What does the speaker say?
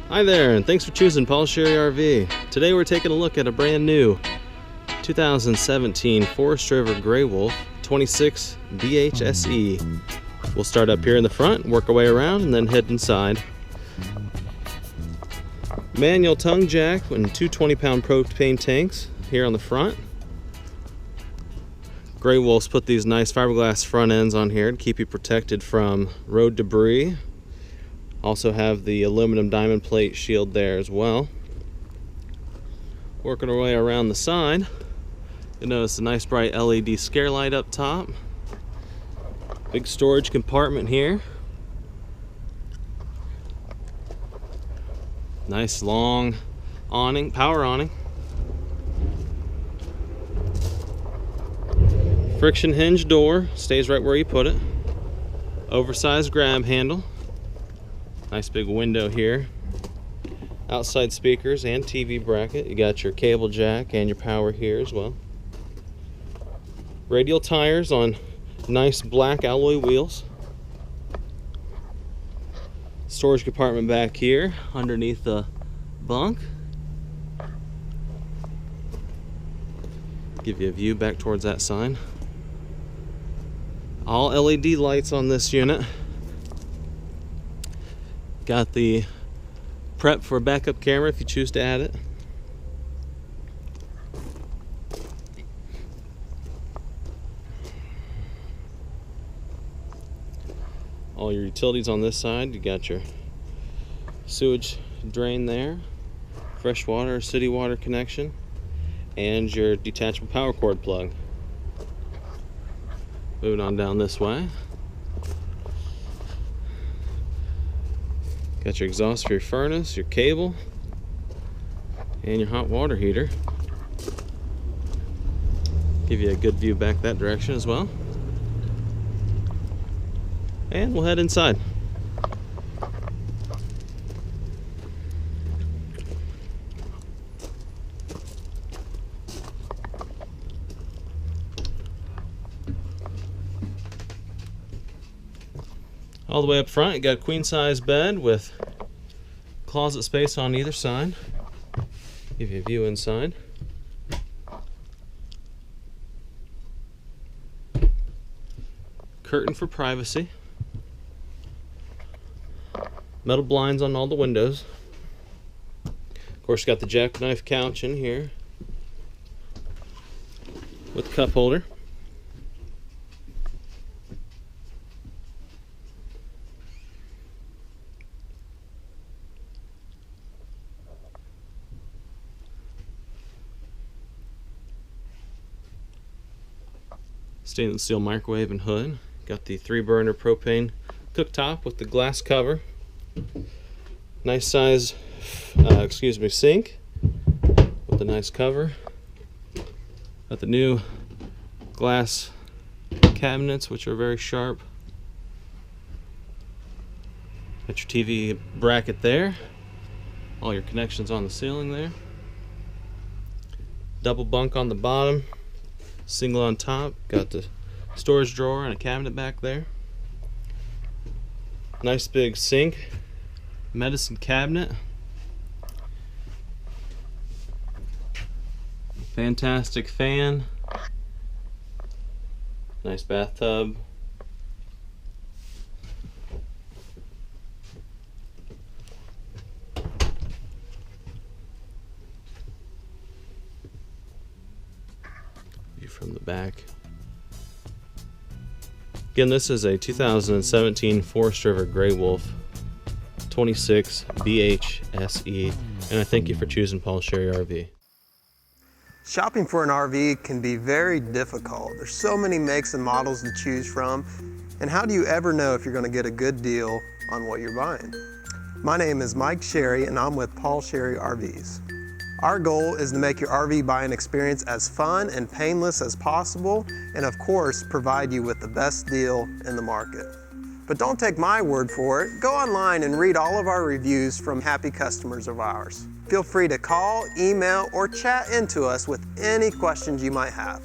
Hi there, and thanks for choosing Paul Sherry RV. Today we're taking a look at a brand new 2017 Forest River Gray Wolf 26 BHSE. We'll start up here in the front, work our way around, and then head inside. Manual tongue jack and two 20-pound propane tanks here on the front. Gray Wolves put these nice fiberglass front ends on here to keep you protected from road debris. Also have the aluminum diamond plate shield there as well. Working our way around the side, you'll notice a nice bright LED scare light up top. Big storage compartment here. Nice long awning, power awning. Friction hinge door, stays right where you put it. Oversized grab handle. Nice big window here. Outside speakers and TV bracket. You got your cable jack and your power here as well. Radial tires on nice black alloy wheels. Storage compartment back here underneath the bunk. Give you a view back towards that sign. All LED lights on this unit. Got the prep for a backup camera if you choose to add it. All your utilities on this side. You got your sewage drain there, fresh water, city water connection, and your detachable power cord plug. Moving on down this way. Got your exhaust for your furnace, your cable, and your hot water heater. Give you a good view back that direction as well. And we'll head inside. All the way up front, you got a queen size bed with closet space on either side. Give you a view inside. Curtain for privacy. Metal blinds on all the windows. Of course, you got the jackknife couch in here with cup holder. Stainless steel microwave and hood. Got the 3-burner propane cooktop with the glass cover. Nice size, sink with a nice cover. Got the new glass cabinets, which are very sharp. Got your TV bracket there. All your connections on the ceiling there. Double bunk on the bottom. Single on top. Got the storage drawer and a cabinet back there. Nice big sink. Medicine cabinet. Fantastic fan. Nice bathtub. From the back. Again, this is a 2017 Forest River Gray Wolf 26 BHSE, and I thank you for choosing Paul Sherry RV. Shopping for an RV can be very difficult. There's so many makes and models to choose from, and how do you ever know if you're going to get a good deal on what you're buying? My name is Mike Sherry, and I'm with Paul Sherry RVs. Our goal is to make your RV buying experience as fun and painless as possible, and of course, provide you with the best deal in the market. But don't take my word for it. Go online and read all of our reviews from happy customers of ours. Feel free to call, email, or chat into us with any questions you might have.